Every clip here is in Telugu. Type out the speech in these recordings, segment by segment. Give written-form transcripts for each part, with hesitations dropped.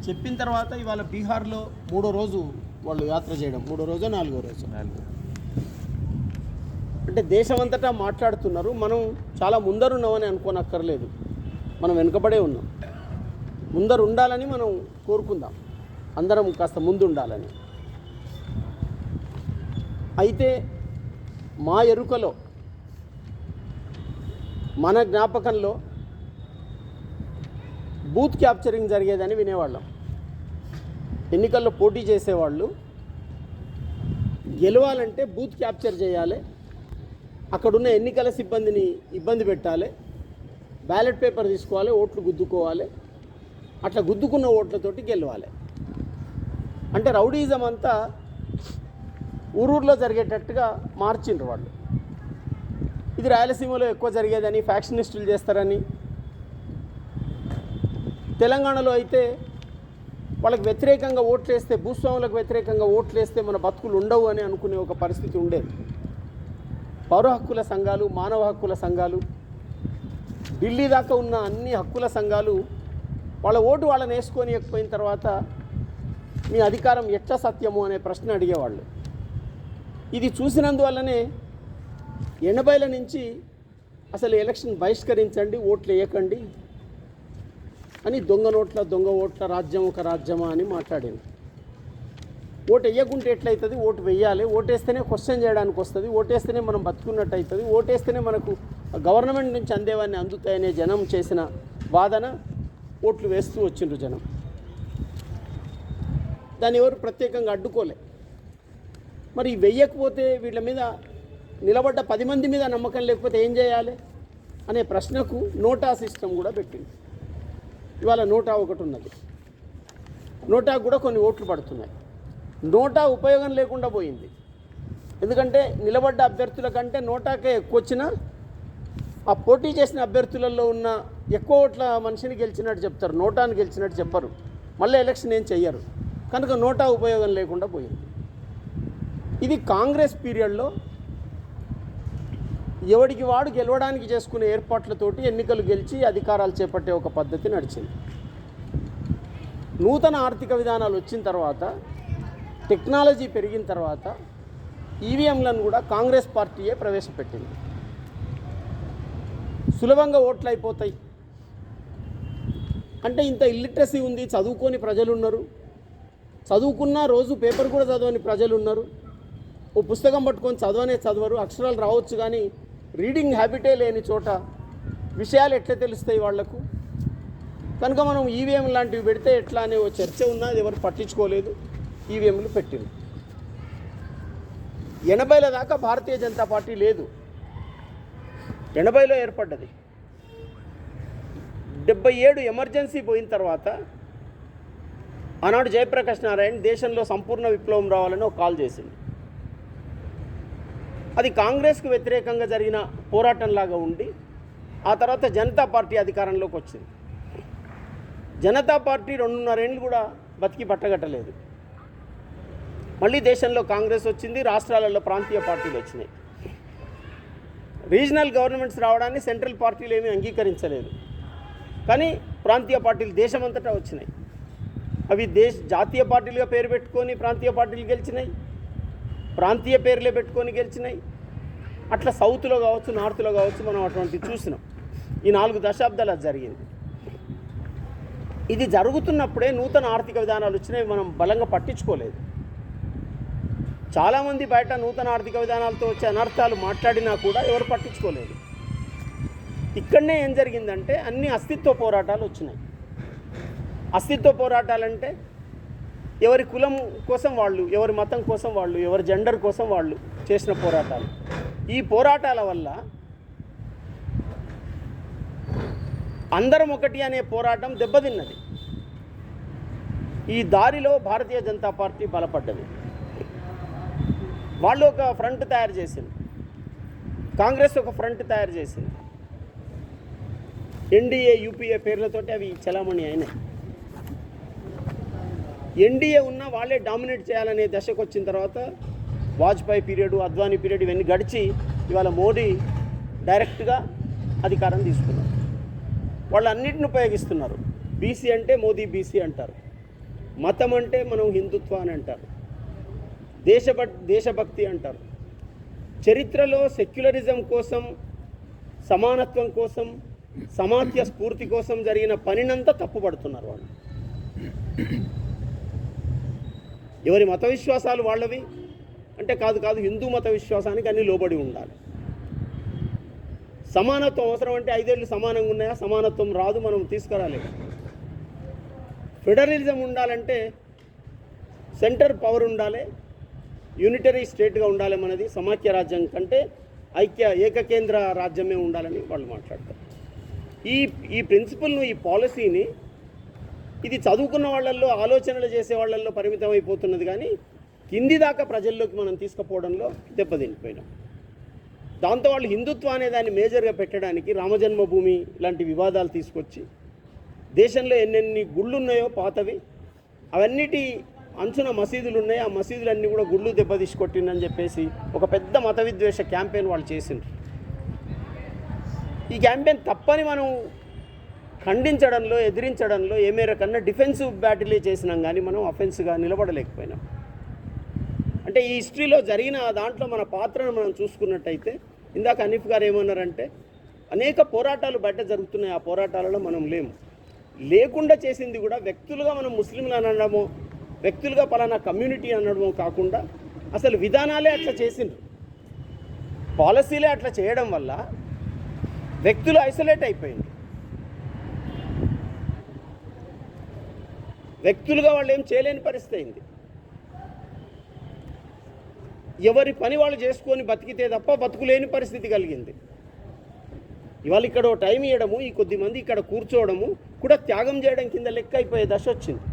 చెప్పిన తర్వాత ఇవాళ బీహార్లో 3వ రోజు వాళ్ళు యాత్ర చేయడం, 3వ రోజు 4వ రోజు అంటే దేశమంతటా మాట్లాడుతున్నారు. మనం చాలా ముందరున్నామని అనుకోనక్కర్లేదు, మనం వెనుకబడే ఉన్నాం. ముందరు ఉండాలని మనం కోరుకుందాం, అందరం కాస్త ముందు ఉండాలని. అయితే మా ఎరుకలో, మన జ్ఞాపకంలో బూత్ క్యాప్చరింగ్ జరిగేదని వినేవాళ్ళం. ఎన్నికల్లో పోటీ చేసేవాళ్ళు గెలవాలంటే బూత్ క్యాప్చర్ చేయాలి, అక్కడున్న ఎన్నికల సిబ్బందిని ఇబ్బంది పెట్టాలి, బ్యాలెట్ పేపర్ తీసుకోవాలి, ఓట్లు గుద్దుకోవాలి, అట్లా గుద్దుకున్న ఓట్లతోటి గెలవాలి. అంటే రౌడీజం అంతా ఊరూరులో జరిగేటట్టుగా మార్చిండ్రు వాళ్ళు. ఇది రాయలసీమలో ఎక్కువ జరిగేదని, ఫ్యాక్షనిస్టులు చేస్తారని, తెలంగాణలో అయితే వాళ్ళకి వ్యతిరేకంగా ఓట్లేస్తే, భూస్వాములకు వ్యతిరేకంగా ఓట్లేస్తే మన బతుకులు ఉండవు అని అనుకునే ఒక పరిస్థితి ఉండేది. పౌర హక్కుల సంఘాలు, మానవ హక్కుల సంఘాలు, ఢిల్లీ దాకా ఉన్న అన్ని హక్కుల సంఘాలు వాళ్ళ ఓటు వాళ్ళని వేసుకొనియకపోయిన తర్వాత మీ అధికారం ఎట్లా సత్యము అనే ప్రశ్న అడిగేవాళ్ళు. ఇది చూసినందువల్లనే 80ల నుంచి అసలు ఎలక్షన్ బహిష్కరించండి, ఓట్లు వేయకండి అని దొంగ నోట్ల, దొంగ ఓట్ల రాజ్యం ఒక రాజ్యమా అని మాట్లాడింది. ఓటు వేయకుంటే ఎట్లయితుంది, ఓటు వేయాలి, ఓటేస్తేనే క్వశ్చన్ చేయడానికి వస్తుంది, ఓటేస్తేనే మనం బతుకున్నట్టు అవుతుంది, ఓటేస్తేనే మనకు గవర్నమెంట్ నుంచి అందేవన్నీ అందుతాయనే జనం చేసిన వాదన ఓట్లు వేస్తూ వచ్చిండ్రు జనం. దాన్ని ఎవరు ప్రత్యేకంగా అడ్డుకోలే. మరి వెయ్యకపోతే, వీళ్ళ మీద నిలబడ్డ 10 మంది మీద నమ్మకం లేకపోతే ఏం చేయాలి అనే ప్రశ్నకు నోటా సిస్టమ్ కూడా పెట్టింది. ఇవాళ నోటా ఒకటి ఉన్నది, నోటాకు కూడా కొన్ని ఓట్లు పడుతున్నాయి. నోటా ఉపయోగం లేకుండా పోయింది. ఎందుకంటే నిలబడ్డ అభ్యర్థుల కంటే నోటాకే ఎక్కువ వచ్చినా ఆ పోటీ చేసిన అభ్యర్థులలో ఉన్న ఎక్కువ ఓట్ల మనిషిని గెలిచినట్టు చెప్తారు, నోటాను గెలిచినట్టు చెప్పరు, మళ్ళీ ఎలక్షన్ ఏం చెయ్యరు. కనుక నోటా ఉపయోగం లేకుండా పోయింది. ఇది కాంగ్రెస్ పీరియడ్లో ఎవడికి వాడు గెలవడానికి చేసుకునే ఏర్పాట్లతోటి ఎన్నికలు గెలిచి అధికారాలు చేపట్టే ఒక పద్ధతి నడిచింది. నూతన ఆర్థిక విధానాలు వచ్చిన తర్వాత, టెక్నాలజీ పెరిగిన తర్వాత ఈవీఎంలను కూడా కాంగ్రెస్ పార్టీయే ప్రవేశపెట్టింది. సులభంగా ఓట్లు అయిపోతాయి అంటే ఇంత ఇల్లిటరసీ ఉంది, చదువుకొని ప్రజలు ఉన్నారు, చదువుకున్న రోజు పేపర్ కూడా చదవని ప్రజలు ఉన్నారు, ఓ పుస్తకం పట్టుకొని చదవరు, అక్షరాలు రావచ్చు కానీ రీడింగ్ హ్యాబిటే లేని చోట విషయాలు ఎట్లా తెలుస్తాయి వాళ్లకు. కనుక మనం ఈవీఎం లాంటివి పెడితే ఎట్లా అనే ఓ చర్చ ఉన్నా, అది ఎవరు పట్టించుకోలేదు, ఈవీఎంలు పెట్టింది. 80ల దాకా భారతీయ జనతా పార్టీ లేదు, 80లో ఏర్పడ్డది. 77 ఎమర్జెన్సీ పోయిన తర్వాత ఆనాడు జయప్రకాష్ నారాయణ దేశంలో సంపూర్ణ విప్లవం రావాలని ఒక కాల్ చేసింది. అది కాంగ్రెస్కు వ్యతిరేకంగా జరిగిన పోరాటంలాగా ఉండి ఆ తర్వాత జనతా పార్టీ అధికారంలోకి వచ్చింది. జనతా పార్టీ 2.5 ఏళ్ళు కూడా బతికి పట్టగట్టలేదు. మళ్ళీ దేశంలో కాంగ్రెస్ వచ్చింది, రాష్ట్రాలలో ప్రాంతీయ పార్టీలు వచ్చినాయి. రీజనల్ గవర్నమెంట్స్ రావడాన్ని సెంట్రల్ పార్టీలు ఏమీ అంగీకరించలేదు, కానీ ప్రాంతీయ పార్టీలు దేశమంతటా వచ్చినాయి. అవి జాతీయ పార్టీలుగా పేరు పెట్టుకొని ప్రాంతీయ పార్టీలు గెలిచినాయి, ప్రాంతీయ పేర్లే పెట్టుకొని గెలిచినాయి. అట్లా సౌత్లో కావచ్చు, నార్త్లో కావచ్చు, మనం అటువంటి చూసినాం. ఈ 4 దశాబ్దాలు అది జరిగింది. ఇది జరుగుతున్నప్పుడే నూతన ఆర్థిక విధానాలు వచ్చినాయి, మనం బలంగా పట్టించుకోలేదు. చాలామంది బయట నూతన ఆర్థిక విధానాలతో వచ్చే అనర్థాలు మాట్లాడినా కూడా ఎవరు పట్టించుకోలేదు. ఇక్కడనే ఏం జరిగిందంటే అన్ని అస్తిత్వ పోరాటాలు వచ్చినాయి. అస్తిత్వ పోరాటాలంటే ఎవరి కులం కోసం వాళ్ళు, ఎవరి మతం కోసం వాళ్ళు, ఎవరి జెండర్ కోసం వాళ్ళు చేసిన పోరాటాలు. ఈ పోరాటాల వల్ల అందరం ఒకటి అనే పోరాటం దెబ్బతిన్నది. ఈ దారిలో భారతీయ జనతా పార్టీ బలపడ్డది. వాళ్ళు ఒక ఫ్రంట్ తయారు చేసింది, కాంగ్రెస్ ఒక ఫ్రంట్ తయారు చేసింది. ఎన్డీఏ, యూపీఏ పేర్లతోటి అవి చలామణి అయినాయి. ఎన్డీఏ ఉన్న వాళ్ళే డామినేట్ చేయాలనే దశకు వచ్చిన తర్వాత వాజ్పేయి పీరియడ్, అద్వానీ పీరియడ్ ఇవన్నీ గడిచి ఇవాళ మోడీ డైరెక్ట్గా అధికారం తీసుకున్నారు. వాళ్ళు అన్నిటిని ఉపయోగిస్తున్నారు. బీసీ అంటే మోదీ బీసీ అంటారు, మతం అంటే మనం హిందుత్వ అని అంటారు, దేశభక్తి అంటారు. చరిత్రలో సెక్యులరిజం కోసం, సమానత్వం కోసం, సమాఖ్య స్ఫూర్తి కోసం జరిగిన పనినంతా తప్పుపడుతున్నారు వాళ్ళు. ఎవరి మత విశ్వాసాలు వాళ్ళవి అంటే కాదు, హిందూ మత విశ్వాసానికి అన్నీ లోబడి ఉండాలి. సమానత్వం అవసరం అంటే 5 ఏళ్ళు సమానంగా ఉన్నాయా? సమానత్వం రాదు, మనం తీసుకురాలేదు. ఫెడరలిజం ఉండాలంటే సెంటర్ పవర్ ఉండాలి, యూనిటరీ స్టేట్గా ఉండాలి. మనది సమాఖ్య రాజ్యం కంటే ఏకకేంద్ర రాజ్యమే ఉండాలని వాళ్ళు మాట్లాడతారు. ఈ ప్రిన్సిపల్ను, ఈ పాలసీని ఇది చదువుకున్న వాళ్ళల్లో, ఆలోచనలు చేసే వాళ్ళల్లో పరిమితం అయిపోతున్నది, కానీ కింది దాకా ప్రజల్లోకి మనం తీసుకుపోవడంలో దెబ్బతిండిపోయినాం. దాంతో వాళ్ళు హిందుత్వ అనే దాన్ని మేజర్గా పెట్టడానికి రామజన్మభూమి లాంటి వివాదాలు తీసుకొచ్చి దేశంలో ఎన్నెన్ని గుళ్ళు ఉన్నాయో పాతవి, అవన్నిటి అంచున మసీదులు ఉన్నాయి, ఆ మసీదులన్నీ కూడా గుళ్ళు దెబ్బతీసి కొట్టిందని చెప్పేసి ఒక పెద్ద మత విద్వేష క్యాంపెయిన్ వాళ్ళు చేసిండ్రు. ఈ క్యాంపెయిన్ తప్పని మనం ఖండించడంలో, ఎదిరించడంలో ఏ మేరకన్నా డిఫెన్సివ్ బ్యాటిలే చేసినాం, కానీ మనం అఫెన్స్గా నిలబడలేకపోయినాం. అంటే ఈ హిస్టరీలో జరిగిన దాంట్లో మన పాత్రను మనం చూసుకున్నట్టయితే, ఇందాక హనీఫ్ గారు ఏమన్నారంటే అనేక పోరాటాలు బయట జరుగుతున్నాయి, ఆ పోరాటాలలో మనం లేకుండా చేసింది కూడా వ్యక్తులుగా మనం ముస్లింలు అనడమో, వ్యక్తులుగా పలానా కమ్యూనిటీ అనడమో కాకుండా అసలు విధానాలే అట్లా చేసిండ్రు. పాలసీలే అట్లా చేయడం వల్ల వ్యక్తులు ఐసోలేట్ అయిపోయింది. వ్యక్తులుగా వాళ్ళు ఏం చేయలేని పరిస్థితి అయింది. ఎవరి పని వాళ్ళు చేసుకొని బతికితే తప్ప బతుకులేని పరిస్థితి కలిగింది. ఇవాళ ఇక్కడ టైం ఇవ్వడము, ఈ కొద్ది మంది ఇక్కడ కూర్చోవడము కూడా త్యాగం చేయడం కింద లెక్క అయిపోయే దశ వచ్చింది.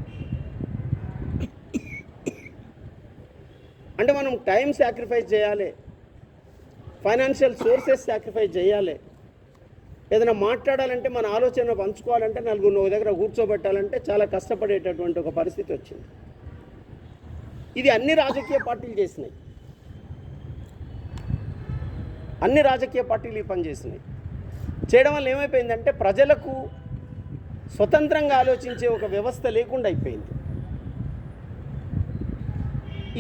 అంటే మనం టైం సాక్రిఫైస్ చేయాలి, ఫైనాన్షియల్ సోర్సెస్ సాక్రిఫైస్ చేయాలి, ఏదైనా మాట్లాడాలంటే మన ఆలోచన పంచుకోవాలంటే నలుగురు ఒక దగ్గర కూర్చోబెట్టాలంటే చాలా కష్టపడేటటువంటి ఒక పరిస్థితి వచ్చింది. ఇది అన్ని రాజకీయ పార్టీలు చేసినాయి, అన్ని రాజకీయ పార్టీలు ఈ పని చేసినాయి. చేయడం వల్ల ఏమైపోయిందంటే ప్రజలకు స్వతంత్రంగా ఆలోచించే ఒక వ్యవస్థ లేకుండా అయిపోయింది.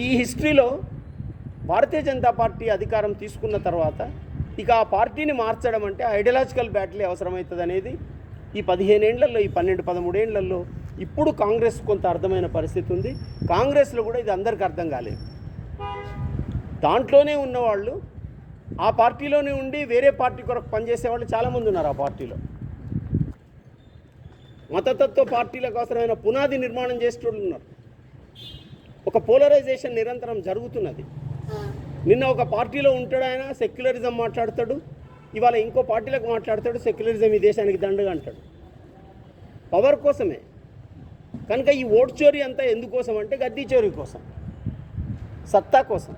ఈ హిస్టరీలో భారతీయ జనతా పార్టీ అధికారం తీసుకున్న తర్వాత ఇక ఆ పార్టీని మార్చడం అంటే ఐడియాలజికల్ బ్యాటిల్ అవసరమవుతుంది అనేది ఈ 15 ఏళ్లలో, ఈ 12-13 ఏళ్లలో ఇప్పుడు కాంగ్రెస్ కొంత అర్థమైన పరిస్థితి ఉంది. కాంగ్రెస్లో కూడా ఇది అందరికీ అర్థం కాలేదు. దాంట్లోనే ఉన్నవాళ్ళు, ఆ పార్టీలోనే ఉండి వేరే పార్టీ కొరకు పనిచేసేవాళ్ళు చాలామంది ఉన్నారు. ఆ పార్టీలో మతతత్వ పార్టీలకు అవసరమైన పునాది నిర్మాణం చేసేటోళ్ళు ఉన్నారు. ఒక పోలరైజేషన్ నిరంతరం జరుగుతున్నది. నిన్న ఒక పార్టీలో ఉంటాడు ఆయన, సెక్యులరిజం మాట్లాడతాడు, ఇవాళ ఇంకో పార్టీలకు మాట్లాడతాడు, సెక్యులరిజం ఈ దేశానికి దండగా అంటాడు. పవర్ కోసమే. కనుక ఈ ఓట్ చోరీ అంతా ఎందుకోసం అంటే గద్దీ చోరీ కోసం, సత్తా కోసం.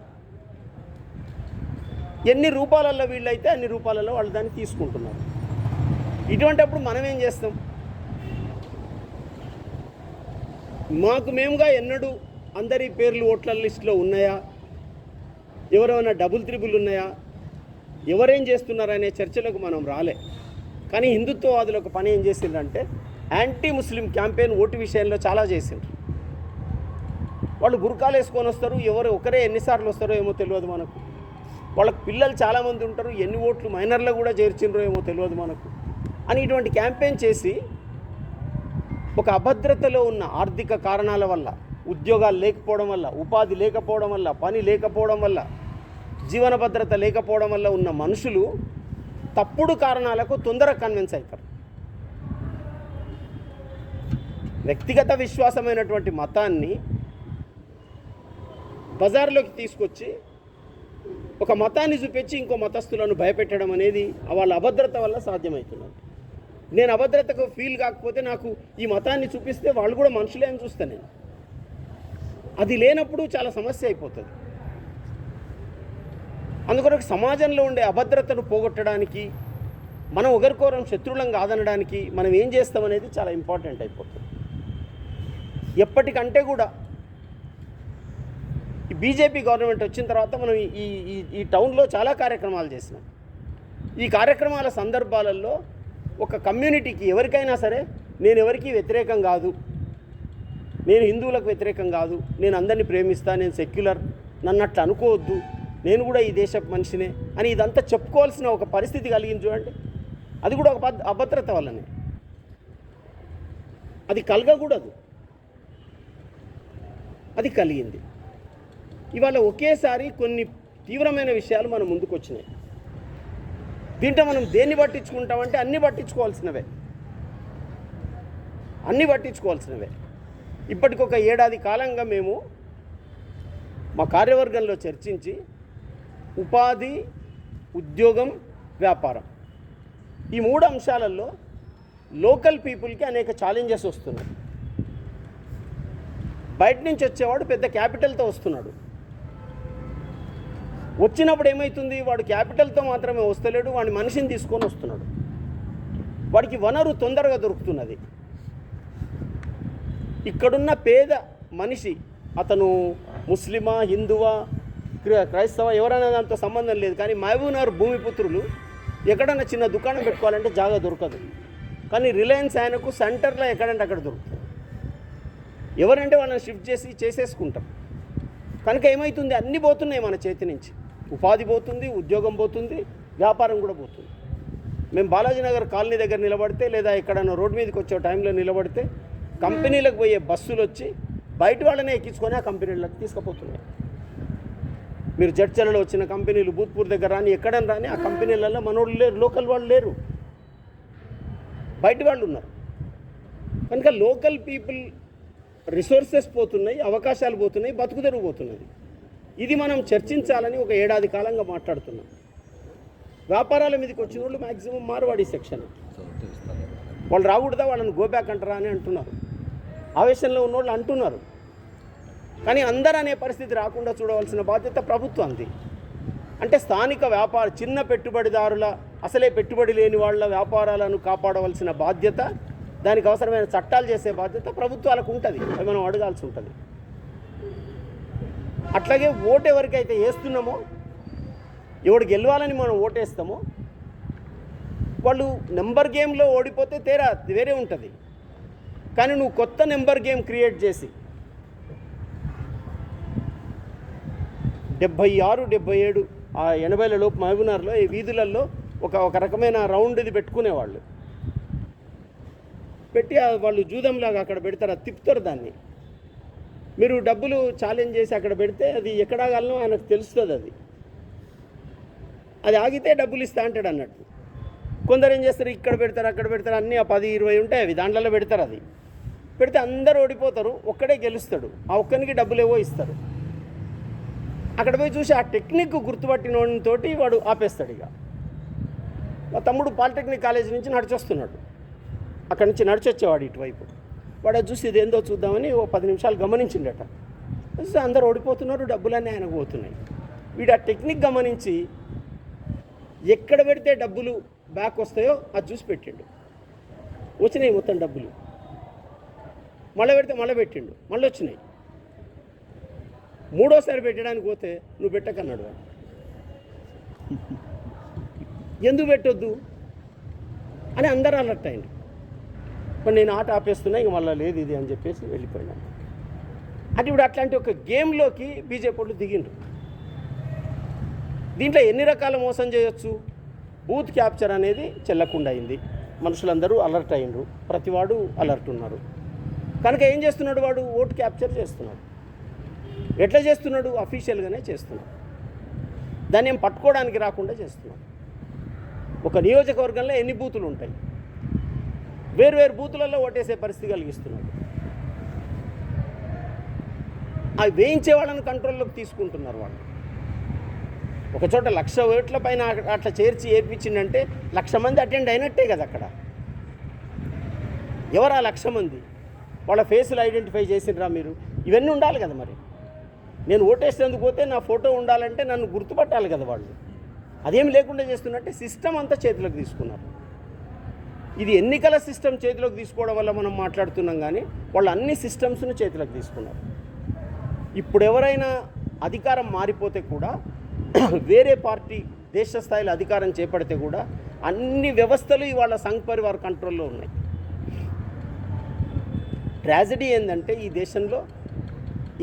ఎన్ని రూపాలలో వీళ్ళైతే అన్ని రూపాలలో వాళ్ళు దాన్ని తీసుకుంటున్నారు. ఇటువంటిప్పుడు మనం ఏం చేస్తాం? మాకు మేముగా ఎన్నడూ అందరి పేర్లు ఓట్ల లిస్టులో ఉన్నాయా, ఎవరైనా డబుల్ త్రిబుల్ ఉన్నాయా, ఎవరేం చేస్తున్నారనే చర్చలకు మనం రాలే. కానీ హిందుత్వవాదులు ఒక పని ఏం చేసిండ్రంటే యాంటీ ముస్లిం క్యాంపెయిన్ ఓటు విషయంలో చాలా చేసిండ్రు. వాళ్ళు బుర్కాలు వేసుకొని వస్తారు, ఎవరు ఒకరే ఎన్నిసార్లు వస్తారో ఏమో తెలియదు మనకు. వాళ్ళకి పిల్లలు చాలామంది ఉంటారు, ఎన్ని ఓట్లు మైనర్లో కూడా చేర్చిండ్రో ఏమో తెలియదు మనకు అని ఇటువంటి క్యాంపెయిన్ చేసి ఒక అభద్రతలో ఉన్న ఆర్థిక కారణాల వల్ల, ఉద్యోగాలు లేకపోవడం వల్ల, ఉపాధి లేకపోవడం వల్ల, పని లేకపోవడం వల్ల, జీవన భద్రత లేకపోవడం వల్ల ఉన్న మనుషులు తప్పుడు కారణాలకు తొందరగా కన్విన్స్ అవుతారు. వ్యక్తిగత విశ్వాసమైనటువంటి మతాన్ని బజార్లోకి తీసుకొచ్చి ఒక మతాన్ని చూపించి ఇంకో మతస్థులను భయపెట్టడం అనేది వాళ్ళ అభద్రత వల్ల సాధ్యమవుతున్నది. నేను అభద్రతకు ఫీల్ కాకపోతే నాకు ఈ మతాన్ని చూపిస్తే వాళ్ళు కూడా మనుషులే అని చూస్తాను నేను. అది లేనప్పుడు చాలా సమస్య అయిపోతుంది. అందుకొరకు సమాజంలో ఉండే అభద్రతను పోగొట్టడానికి, మనం ఒకరికొరం శత్రువులం కాదనడానికి మనం ఏం చేస్తామనేది చాలా ఇంపార్టెంట్ అయిపోతుంది. ఎప్పటికంటే కూడా ఈ బీజేపీ గవర్నమెంట్ వచ్చిన తర్వాత మనం ఈ టౌన్లో చాలా కార్యక్రమాలు చేసినాం. ఈ కార్యక్రమాల సందర్భాలలో ఒక కమ్యూనిటీకి ఎవరికైనా సరే నేను ఎవరికీ వ్యతిరేకం కాదు, నేను హిందువులకు వ్యతిరేకం కాదు, నేను అందరినీ ప్రేమిస్తా, నేను సెక్యులర్, నన్ను అట్లా అనుకోవద్దు, నేను కూడా ఈ దేశపు మనిషినే అని ఇదంతా చెప్పుకోవాల్సిన ఒక పరిస్థితి కలిగింది చూడండి. అది కూడా ఒక అభద్రత వల్లనే, అది కలగకూడదు, అది కలిగింది. ఇవాళ ఒకేసారి కొన్ని తీవ్రమైన విషయాలు మన ముందుకు వచ్చినాయి. దీంట్లో మనం దేన్ని పట్టించుకుంటామంటే అన్నీ పట్టించుకోవాల్సినవే. ఇప్పటికొక ఏడాది కాలంగా మేము మా కార్యవర్గంలో చర్చించి ఉపాధి, ఉద్యోగం, వ్యాపారం ఈ 3 అంశాలలో లోకల్ పీపుల్కి అనేక ఛాలెంజెస్ వస్తున్నాయి. బయట నుంచి వచ్చేవాడు పెద్ద క్యాపిటల్తో వస్తున్నాడు. వచ్చినప్పుడు ఏమవుతుంది, వాడు క్యాపిటల్తో మాత్రమే వస్తలేడు, వాడి మనిషిని తీసుకొని వస్తున్నాడు. వాడికి వనరు తొందరగా దొరుకుతున్నది. ఇక్కడున్న పేద మనిషి, అతను ముస్లిమా, హిందువా, క్రైస్తవ, ఎవరైనా దాంతో సంబంధం లేదు, కానీ మహబూబ్నగర్ భూమిపుత్రులు ఎక్కడన్నా చిన్న దుకాణం పెట్టుకోవాలంటే జాగా దొరకదు. కానీ రిలయన్స్ ఆయనకు సెంటర్లో ఎక్కడంటే అక్కడ దొరుకుతుంది. ఎవరంటే వాళ్ళని షిఫ్ట్ చేసేసుకుంటాం. కనుక ఏమవుతుంది, అన్నీ పోతున్నాయి మన చేతి నుంచి. ఉపాధి పోతుంది, ఉద్యోగం పోతుంది, వ్యాపారం కూడా పోతుంది. మేము బాలాజీనగర్ కాలనీ దగ్గర నిలబడితే, లేదా ఎక్కడన్నా రోడ్డు మీదకి వచ్చే టైంలో నిలబడితే కంపెనీలకు పోయే బస్సులు వచ్చి బయట వాళ్ళనే ఎక్కించుకొని ఆ కంపెనీలకు తీసుకుపోతున్నాయి. మీరు జడ్చలలో వచ్చిన కంపెనీలు భూత్పూర్ దగ్గర రాని, ఎక్కడని రాని, ఆ కంపెనీలలో మనోళ్ళు లేరు, లోకల్ వాళ్ళు లేరు, బయట వాళ్ళు ఉన్నారు. కనుక లోకల్ పీపుల్ రిసోర్సెస్ పోతున్నాయి, అవకాశాలు పోతున్నాయి, బతుకుదెరువు పోతున్నది. ఇది మనం చర్చించాలని ఒక ఏడాది కాలంగా మాట్లాడుతున్నాం. వ్యాపారాల మీదకి వచ్చిన వాళ్ళు మ్యాక్సిమం మార్వాడి సెక్షన్, వాళ్ళు రాకూడదా, వాళ్ళని గోబ్యాక్ అంటారా అని అంటున్నారు. ఆవేశంలో ఉన్నోళ్ళు అంటున్నారు. కానీ అందరూ అనే పరిస్థితి రాకుండా చూడవలసిన బాధ్యత ప్రభుత్వంది. అంటే స్థానిక చిన్న పెట్టుబడిదారుల, అసలే పెట్టుబడి లేని వాళ్ళ వ్యాపారాలను కాపాడవలసిన బాధ్యత, దానికి అవసరమైన చట్టాలు చేసే బాధ్యత ప్రభుత్వాలకు ఉంటుంది. అవి మనం అడగాల్సి ఉంటుంది. అట్లాగే ఓటు ఎవరికైతే వేస్తున్నామో, ఎవడు గెలవాలని మనం ఓటేస్తామో, వాళ్ళు నెంబర్ గేమ్లో ఓడిపోతే వేరే ఉంటుంది. కానీ నువ్వు కొత్త నెంబర్ గేమ్ క్రియేట్ చేసి 76, 77, 80ల లోపు మహబూబ్నగర్లో ఈ వీధులలో ఒక రకమైన రౌండ్ ఇది పెట్టుకునేవాళ్ళు. పెట్టి వాళ్ళు జూదంలాగా అక్కడ పెడతారు, అది తిప్పుతారు. దాన్ని మీరు డబ్బులు ఛాలెంజ్ చేసి అక్కడ పెడితే అది ఎక్కడ ఆగాలనో ఆయనకు తెలుస్తుంది. అది ఆగితే డబ్బులు ఇస్తా అంటాడు అన్నట్టు. కొందరు ఏం చేస్తారు, ఇక్కడ పెడతారు, అక్కడ పెడతారు, అన్నీ ఆ 10, 20 ఉంటాయి, అవి దాంట్లో పెడతారు. అది పెడితే అందరూ ఓడిపోతారు, ఒక్కడే గెలుస్తాడు. ఆ ఒక్కనికి డబ్బులు ఏవో ఇస్తారు. అక్కడ పోయి చూసి ఆ టెక్నిక్ గుర్తుపట్టిన తోటి వాడు ఆపేస్తాడు. ఇక మా తమ్ముడు పాలిటెక్నిక్ కాలేజీ నుంచి నడిచొస్తున్నాడు, అక్కడి నుంచి నడిచొచ్చేవాడు ఇటువైపు. వాడు అది చూసి ఇదేందో చూద్దామని ఓ 10 నిమిషాలు గమనించిండట. అందరూ ఓడిపోతున్నారు, డబ్బులన్నీ ఆయనకు పోతున్నాయి. వీడు ఆ టెక్నిక్ గమనించి ఎక్కడ పెడితే డబ్బులు బ్యాక్ వస్తాయో అది చూసి పెట్టిండు. వచ్చినాయి మొత్తం డబ్బులు. మళ్ళీ పెడితే మళ్ళీ పెట్టిండు, మళ్ళీ వచ్చినాయి. మూడోసారి పెట్టడానికి పోతే నువ్వు పెట్టకన్నాడు. ఎందుకు పెట్టొద్దు అని అందరూ అలర్ట్ అయింది. మరి నేను ఆట ఆపేస్తున్నా, ఇంక మళ్ళీ లేదు ఇది అని చెప్పేసి వెళ్ళిపోయినాను. అంటే ఇప్పుడు అట్లాంటి ఒక గేమ్లోకి బీజేపీ వాళ్ళు దిగిండ్రు. దీంట్లో ఎన్ని రకాల మోసం చేయొచ్చు. బూత్ క్యాప్చర్ అనేది చెల్లకుండా అయింది, మనుషులందరూ అలర్ట్ అయ్యిండ్రు, ప్రతివాడు అలర్ట్ ఉన్నారు. కనుక ఏం చేస్తున్నాడు వాడు, ఓటు క్యాప్చర్ చేస్తున్నాడు. ఎట్లా చేస్తున్నాడు, అఫీషియల్గానే చేస్తున్నాడు. దాన్ని ఏం పట్టుకోవడానికి రాకుండా చేస్తున్నాడు. ఒక నియోజకవర్గంలో ఎన్ని బూతులు ఉంటాయి, వేరు బూతులలో ఓటేసే పరిస్థితి కలిగిస్తున్నాడు. అవి వేయించే వాళ్ళని కంట్రోల్లోకి తీసుకుంటున్నారు వాళ్ళు. ఒక చోట 1,00,000 ఓట్ల పైన అట్లా చేర్చి ఏర్పించిందంటే 1,00,000 మంది అటెండ్ అయినట్టే కదా. అక్కడ ఎవరు ఆ 1,00,000 మంది, వాళ్ళ ఫేసులు ఐడెంటిఫై చేసినరా మీరు, ఇవన్నీ ఉండాలి కదా. మరి నేను ఓటేసేందుకు పోతే నా ఫోటో ఉండాలంటే నన్ను గుర్తుపట్టాలి కదా వాళ్ళు. అదేం లేకుండా చేస్తున్నట్టే సిస్టమ్ అంతా చేతిలోకి తీసుకున్నారు. ఇది ఎన్నికల సిస్టమ్ చేతిలోకి తీసుకోవడం వల్ల మనం మాట్లాడుతున్నాం, కానీ వాళ్ళు అన్ని సిస్టమ్స్ను చేతిలోకి తీసుకున్నారు. ఇప్పుడు ఎవరైనా అధికారం మారిపోతే కూడా, వేరే పార్టీ దేశ స్థాయిలో అధికారం చేపడితే కూడా అన్ని వ్యవస్థలు ఇవాళ సంఘ్ పరివార్ కంట్రోల్లో ఉన్నాయి. ట్రాజడీ ఏంటంటే ఈ దేశంలో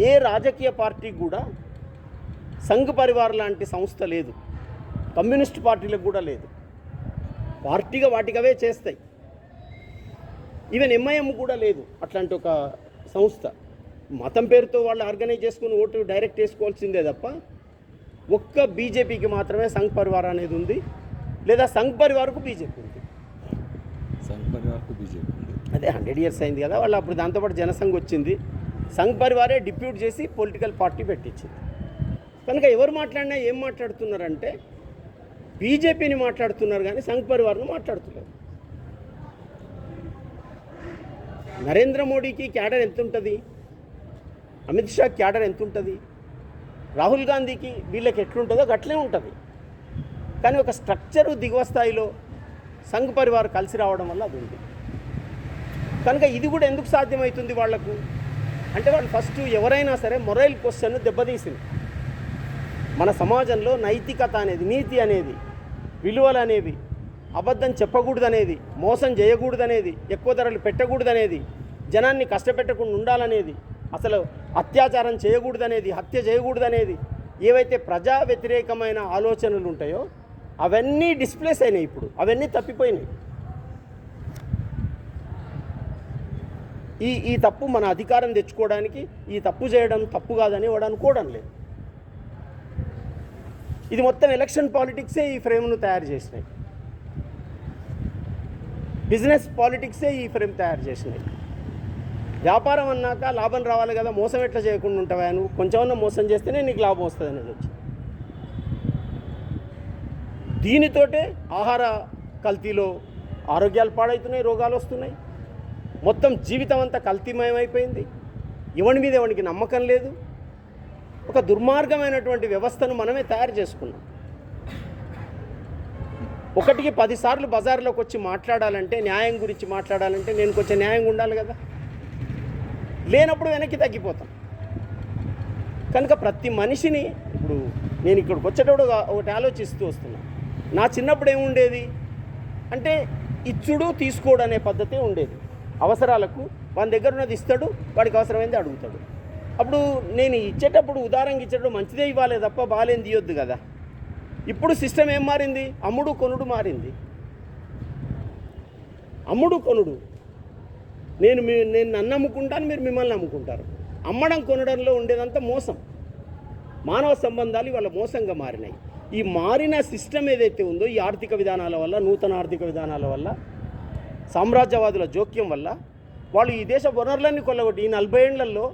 ఏ రాజకీయ పార్టీకి కూడా సంఘ్ పరివార్ లాంటి సంస్థ లేదు, కమ్యూనిస్ట్ పార్టీలకు కూడా లేదు. పార్టీగా వాటికవే చేస్తాయి. ఈవెన్ ఎంఐఎం కూడా లేదు అట్లాంటి ఒక సంస్థ. మతం పేరుతో వాళ్ళు ఆర్గనైజ్ చేసుకుని ఓటు డైరెక్ట్ వేసుకోవాల్సిందే తప్ప ఒక్క బీజేపీకి మాత్రమే సంఘ్ పరివార్ అనేది ఉంది, లేదా సంఘ్ పరివార్కు బీజేపీ ఉంది. సంఘ్ పరివార్కు బీజేపీ ఉంది. అదే 100 years అయింది కదా, వాళ్ళు అప్పుడు దాంతోపాటు జనసంఘ్ వచ్చింది. సంఘ్ పరివారే డిప్యూట్ చేసి పొలిటికల్ పార్టీ పెట్టించింది. కనుక ఎవరు మాట్లాడినా ఏం మాట్లాడుతున్నారంటే బీజేపీని మాట్లాడుతున్నారు కానీ సంఘ్ పరివార్ను మాట్లాడుతున్నారు. నరేంద్ర మోడీకి క్యాడర్ ఎంత ఉంటుంది, అమిత్ షా క్యాడర్ ఎంత ఉంటుంది, రాహుల్ గాంధీకి వీళ్ళకి ఎట్లుంటుందో గట్లే ఉంటుంది. కానీ ఒక స్ట్రక్చరు దిగువ స్థాయిలో సంఘ్ పరివార్ కలిసి రావడం వల్ల అది ఉంది. కనుక ఇది కూడా ఎందుకు సాధ్యమవుతుంది వాళ్లకు అంటే వాళ్ళు ఫస్ట్ ఎవరైనా సరే మొరల్ క్వశ్చన్ దెబ్బతీసింది. మన సమాజంలో నైతికత అనేది, నీతి అనేది, విలువలు అనేవి, అబద్ధం చెప్పకూడదనేది, మోసం చేయకూడదనేది, ఎక్కువ ధరలు పెట్టకూడదనేది, జనాన్ని కష్టపెట్టకుండా ఉండాలనేది, అసలు అత్యాచారం చేయకూడదనేది, హత్య చేయకూడదనేది, ఏవైతే ప్రజా వ్యతిరేకమైన ఆలోచనలు ఉంటాయో అవన్నీ డిస్ప్లేస్ అయినాయి. ఇప్పుడు అవన్నీ తప్పిపోయినాయి. ఈ తప్పు మన అధికారం తెచ్చుకోవడానికి ఈ తప్పు చేయడం తప్పు కాదని వాడు అనుకోవడం లేదు. ఇది మొత్తం ఎలక్షన్ పాలిటిక్సే ఈ ఫ్రేమ్ను తయారు చేసినాయి. బిజినెస్ పాలిటిక్సే ఈ ఫ్రేమ్ తయారు చేసినాయి. వ్యాపారం అన్నాక లాభం రావాలి కదా, మోసం ఎట్లా చేయకుండా ఉంటావా నువ్వు, కొంచెమన్నా మోసం చేస్తేనే నీకు లాభం వస్తుంది అనేది వచ్చి దీనితోటే ఆహార కల్తీలో ఆరోగ్యాలు పాడవుతున్నాయి, రోగాలు వస్తున్నాయి. మొత్తం జీవితం అంతా కల్తీమయమైపోయింది. ఎవరి మీద ఎవరికి నమ్మకం లేదు. ఒక దుర్మార్గమైనటువంటి వ్యవస్థను మనమే తయారు చేసుకున్నాం. ఒకటికి 10 సార్లు బజార్లోకి వచ్చి మాట్లాడాలంటే, న్యాయం గురించి మాట్లాడాలంటే నేను కొంచెం న్యాయంగా ఉండాలి కదా, లేనప్పుడు వెనక్కి తగ్గిపోతాం. కనుక ప్రతి మనిషిని ఇప్పుడు నేను ఇక్కడికి వచ్చేటప్పుడు ఒకటి ఆలోచిస్తూ వస్తున్నా. నా చిన్నప్పుడు ఏముండేది అంటే ఇచ్చుడు తీసుకోడు అనే పద్ధతే ఉండేది. అవసరాలకు వాని దగ్గర ఉన్నది ఇస్తాడు, వాడికి అవసరమైంది అడుగుతాడు. అప్పుడు నేను ఇచ్చేటప్పుడు ఉదారంగా ఇచ్చేటప్పుడు మంచిదే ఇవ్వాలి తప్ప బాగాలేని తీయొద్దు కదా. ఇప్పుడు సిస్టమ్ ఏం మారింది, అమ్ముడు కొనుడు మారింది. అమ్ముడు కొనుడు, నేను నన్ను అమ్ముకుంటాను, మీరు మిమ్మల్ని అమ్ముకుంటారు. అమ్మడం కొనడంలో ఉండేదంతా మోసం. మానవ సంబంధాలు ఇవాళ మోసంగా మారినాయి. ఈ మారిన సిస్టమ్ ఏదైతే ఉందో ఈ ఆర్థిక విధానాల వల్ల, నూతన ఆర్థిక విధానాల వల్ల, సామ్రాజ్యవాదుల జోక్యం వల్ల వాళ్ళు ఈ దేశ వనరులన్నీ కొల్లగొట్టి ఈ 40 ఏళ్లలో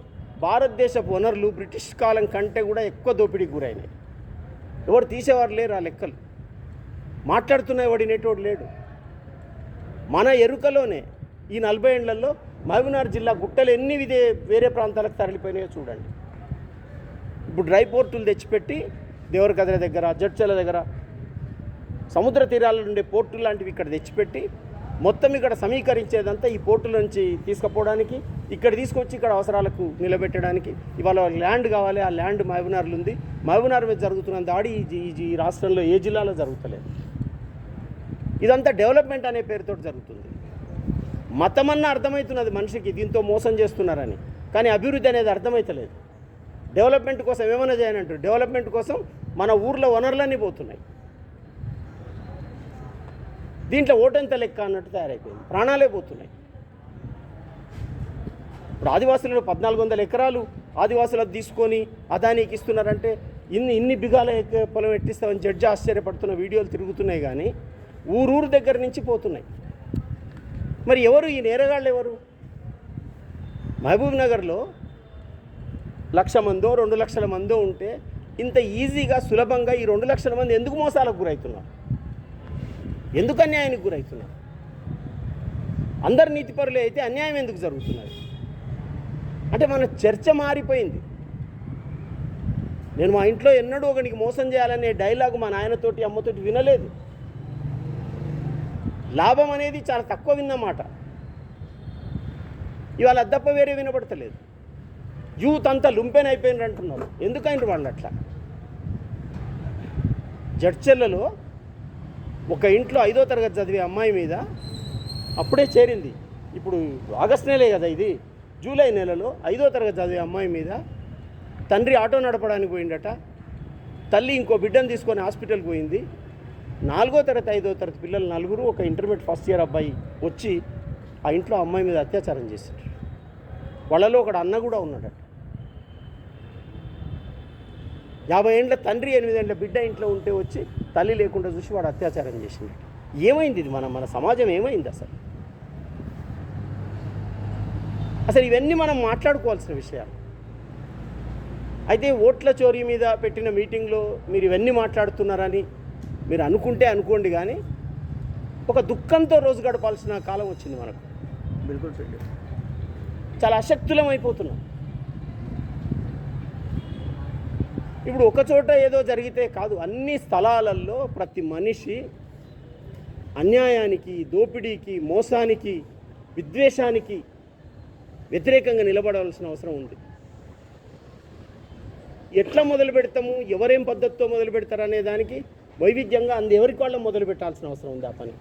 భారతదేశపు వనరులు బ్రిటిష్ కాలం కంటే కూడా ఎక్కువ దోపిడీకి గురైనాయి. ఎవరు తీసేవారు లేరు ఆ లెక్కలు. మాట్లాడుతున్నవాడు నెట్టోడు లేడు. మన ఎరుకలోనే ఈ 40 ఏళ్లలో మహబూబ్నగర్ జిల్లా గుట్టలు ఎన్ని వేరే ప్రాంతాలకు తరలిపోయినాయో చూడండి. ఇప్పుడు డ్రై పోర్టులు తెచ్చిపెట్టి దేవరకద్ర దగ్గర, జడ్చల దగ్గర, సముద్ర తీరాల నుండి పోర్టులు లాంటివి ఇక్కడ తెచ్చిపెట్టి మొత్తం ఇక్కడ సమీకరించేదంతా ఈ పోర్టుల నుంచి తీసుకుపోవడానికి, ఇక్కడ తీసుకొచ్చి ఇక్కడ అవసరాలకు నిలబెట్టడానికి. ఇవాళ ల్యాండ్ కావాలి, ఆ ల్యాండ్ మహబూబ్నగర్లో ఉంది. మహబూబ్నగర్ మీద జరుగుతున్న దాడి ఈ రాష్ట్రంలో ఏ జిల్లాలో జరుగుతలేదు. ఇదంతా డెవలప్మెంట్ అనే పేరుతో జరుగుతుంది. మతమన్నా అర్థమవుతున్నది మనిషికి దీంతో మోసం చేస్తున్నారని, కానీ అభివృద్ధి అనేది అర్థమవుతలేదు. డెవలప్మెంట్ కోసం ఏమైనా చేయనంటారు, డెవలప్మెంట్ కోసం మన ఊర్లో వనరులన్నీ పోతున్నాయి. దీంట్లో ఓటంత లెక్క అన్నట్టు తయారైపోయింది, ప్రాణాలే పోతున్నాయి. ఇప్పుడు ఆదివాసులలో 1400 ఎకరాలు ఆదివాసులకు తీసుకొని అదానికి ఇస్తున్నారంటే ఇన్ని బిగాల పొలం ఎట్టిస్తామని జడ్జి ఆశ్చర్యపడుతున్న వీడియోలు తిరుగుతున్నాయి. కానీ ఊరూరు దగ్గర నుంచి పోతున్నాయి. మరి ఎవరు ఈ నేరగాళ్ళు? ఎవరు? మహబూబ్నగర్లో 1,00,000 మందో 2 లక్షల మందో ఉంటే ఇంత ఈజీగా సులభంగా ఈ 2 లక్షల మంది ఎందుకు మోసాలకు గురవుతున్నారు? ఎందుకు అన్యాయానికి గురవుతున్నారు? అందరు నీతిపరులే అయితే అన్యాయం ఎందుకు జరుగుతున్నది? అంటే మన చర్చ మారిపోయింది. నేను మా ఇంట్లో ఎన్నడూ ఒకనికి మోసం చేయాలనే డైలాగు మా నాయనతోటి అమ్మతోటి వినలేదు. లాభం అనేది చాలా తక్కువ విన్నమాట. ఇవాళ అద్దప్ప వేరే వినపడతలేదు. యూత్ అంతా లుంపెన్ అయిపోయినారు అంటున్నారు. ఎందుకైనా వాళ్ళు అట్లా? జడ్చెల్లలో ఒక ఇంట్లో 5వ తరగతి చదివే అమ్మాయి మీద అప్పుడే చేరింది, ఇప్పుడు ఆగస్టు నెలే కదా ఇది, జూలై నెలలో 5వ తరగతి చదివే అమ్మాయి మీద తండ్రి ఆటో నడపడానికి పోయిందట, తల్లి ఇంకో బిడ్డను తీసుకొని హాస్పిటల్కి పోయింది. 4వ తరగతి 5వ తరగతి పిల్లలు 4 ఒక ఇంటర్మీడియట్ ఫస్ట్ ఇయర్ అబ్బాయి వచ్చి ఆ ఇంట్లో అమ్మాయి మీద అత్యాచారం చేశారు. వాళ్ళలో ఒకడు అన్న కూడా ఉన్నాడట. 50 ఏండ్ల తండ్రి 8 ఏండ్ల బిడ్డ ఇంట్లో ఉంటే వచ్చి తల్లి లేకుండా చూసి వాడు అత్యాచారం చేసింది. ఏమైంది ఇది? మన సమాజం ఏమైంది అసలు ఇవన్నీ మనం మాట్లాడుకోవాల్సిన విషయాలు. అయితే ఓట్ల చోరీ మీద పెట్టిన మీటింగ్లో మీరు ఇవన్నీ మాట్లాడుతున్నారని మీరు అనుకోండి, కానీ ఒక దుఃఖంతో రోజు గడపాల్సిన కాలం వచ్చింది మనకు. బిల్కుల్ సరే. చాలా అశక్తులం అయిపోతున్నాం. ఇప్పుడు ఒక చోట ఏదో జరిగితే కాదు, అన్ని స్థలాలలో ప్రతి మనిషి అన్యాయానికి, దోపిడీకి, మోసానికి, విద్వేషానికి వ్యతిరేకంగా నిలబడవలసిన అవసరం ఉంది. ఎట్లా మొదలు పెడతాము, ఎవరేం పద్ధతితో మొదలు పెడతారు అనే దానికి వైవిధ్యంగా ఎవరికి వాళ్ళం మొదలు పెట్టాల్సిన అవసరం ఉంది. ఆ పని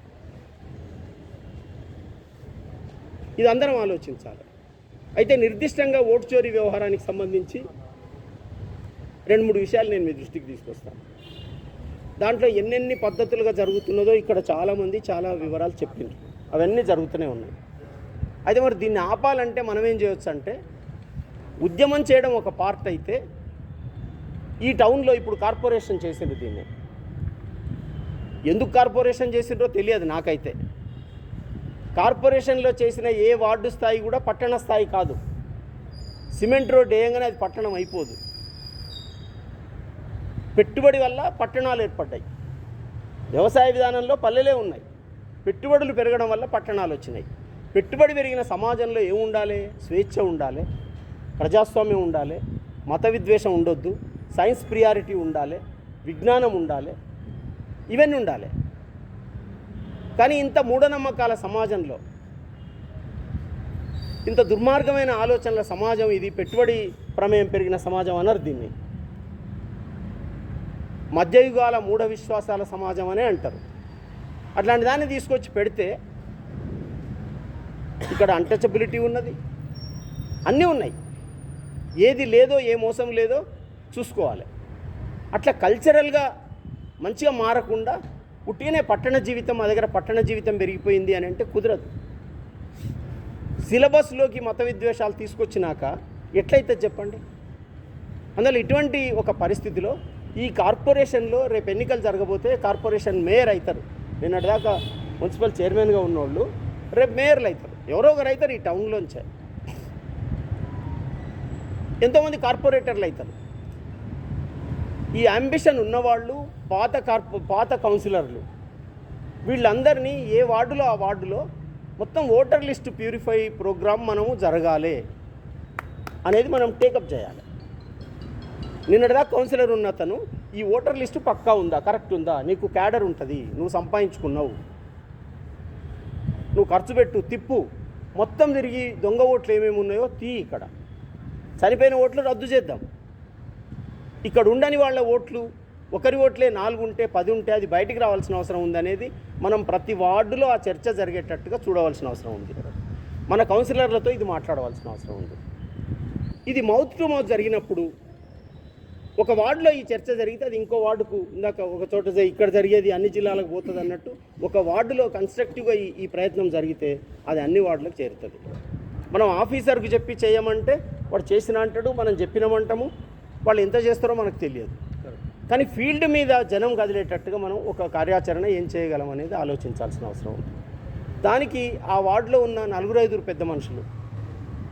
ఇది అందరం ఆలోచించాలి. అయితే నిర్దిష్టంగా ఓటు చోరీ వ్యవహారానికి సంబంధించి 2-3 విషయాలు నేను మీ దృష్టికి తీసుకొస్తాను. దాంట్లో ఎన్నెన్ని పద్ధతులుగా జరుగుతున్నదో ఇక్కడ చాలామంది చాలా వివరాలు చెప్పిండ్రు. అవన్నీ జరుగుతూనే ఉన్నాయి. అయితే మరి దీన్ని ఆపాలంటే మనం ఏం చేయొచ్చు అంటే, ఉద్యమం చేయడం ఒక పార్ట్ అయితే, ఈ టౌన్లో ఇప్పుడు కార్పొరేషన్ చేసిండ్రు. దీన్ని ఎందుకు కార్పొరేషన్ చేసిండ్రో తెలియదు నాకైతే. కార్పొరేషన్లో చేసిన ఏ వార్డు స్థాయి కూడా పట్టణ స్థాయి కాదు. సిమెంట్ రోడ్ వేయంగానే అది పట్టణం అయిపోదు. పెట్టుబడి వల్ల పట్టణాలు ఏర్పడ్డాయి. వ్యవసాయ విధానంలో పల్లెలే ఉన్నాయి. పెట్టుబడులు పెరగడం వల్ల పట్టణాలు వచ్చినాయి. పెట్టుబడి పెరిగిన సమాజంలో ఏముండాలి? స్వేచ్ఛ ఉండాలి, ప్రజాస్వామ్యం ఉండాలి, మత విద్వేషం ఉండొద్దు, సైన్స్ ప్రియారిటీ ఉండాలి, విజ్ఞానం ఉండాలి, ఇవన్నీ ఉండాలి. కానీ ఇంత మూఢనమ్మకాల సమాజంలో, ఇంత దుర్మార్గమైన ఆలోచనల సమాజం ఇది. పెట్టుబడి ప్రమేయం పెరిగిన సమాజం అనరు దీన్ని. మధ్యయుగాల మూఢ విశ్వాసాల సమాజం అనే అంటారు. అట్లాంటి దాన్ని తీసుకొచ్చి పెడితే ఇక్కడ అన్టచబిలిటీ ఉన్నది, అన్నీ ఉన్నాయి. ఏది లేదో, ఏ మోసం లేదో చూసుకోవాలి. అట్లా కల్చరల్గా మంచిగా మారకుండా పుట్టినే పట్టణ జీవితం, మా దగ్గర పట్టణ జీవితం పెరిగిపోయింది అని అంటే కుదరదు. సిలబస్లోకి మత విద్వేషాలు తీసుకొచ్చినాక ఎట్లయితే చెప్పండి. అందువల్ల ఇటువంటి ఒక పరిస్థితిలో ఈ కార్పొరేషన్లో రేపు ఎన్నికలు జరగబోతే కార్పొరేషన్ మేయర్ అవుతారు. నిన్నటిదాకా మున్సిపల్ చైర్మన్గా ఉన్నోళ్ళు రేపు మేయర్లు అవుతారు. ఎవరో ఒకరు అవుతారు ఈ టౌన్లోంచే. ఎంతోమంది కార్పొరేటర్లు అవుతారు. ఈ అంబిషన్ ఉన్నవాళ్ళు, పాత కౌన్సిలర్లు, వీళ్ళందరినీ ఏ వార్డులో ఆ వార్డులో మొత్తం ఓటర్ లిస్ట్ ప్యూరిఫై ప్రోగ్రామ్ మనము జరగాలి అనేది మనం టేకప్ చేయాలి. నిన్నటిదాకా కౌన్సిలర్ ఉన్న అతను ఈ ఓటర్ లిస్టు పక్కా ఉందా, కరెక్ట్ ఉందా, నీకు క్యాడర్ ఉంటుంది, నువ్వు సంపాదించుకున్నావు, నువ్వు ఖర్చు పెట్టు, తిప్పు, మొత్తం తిరిగి దొంగ ఓట్లు ఏమేమి ఉన్నాయో ఇక్కడ చనిపోయిన ఓట్లు రద్దు చేద్దాం. ఇక్కడ ఉండని వాళ్ళ ఓట్లు, ఒకరి ఓట్లే 4 ఉంటే 10 ఉంటే అది బయటికి రావాల్సిన అవసరం ఉందనేది మనం ప్రతి వార్డులో ఆ చర్చ జరిగేటట్టుగా చూడవలసిన అవసరం ఉంది. మన కౌన్సిలర్లతో ఇది మాట్లాడవలసిన అవసరం ఉంది. ఇది మౌత్ టు మౌత్ జరిగినప్పుడు ఒక వార్డులో ఈ చర్చ జరిగితే అది ఇంకో వార్డుకు, ఇందాక ఒక చోట ఇక్కడ జరిగేది అన్ని జిల్లాలకు పోతుంది అన్నట్టు ఒక వార్డులో కన్స్ట్రక్టివ్గా ఈ ప్రయత్నం జరిగితే అది అన్ని వార్డులకు చేరుతుంది. మనం ఆఫీసర్కి చెప్పి చేయమంటే వాడు చేసిన అంటాడు, మనం చెప్పినామంటాము, వాళ్ళు ఎంత చేస్తారో మనకు తెలియదు. కానీ ఫీల్డ్ మీద జనం కదిలేటట్టుగా మనం ఒక కార్యాచరణ ఏం చేయగలం అనేది ఆలోచించాల్సిన అవసరం ఉంది. దానికి ఆ వార్డులో ఉన్న 4-5 పెద్ద మనుషులు,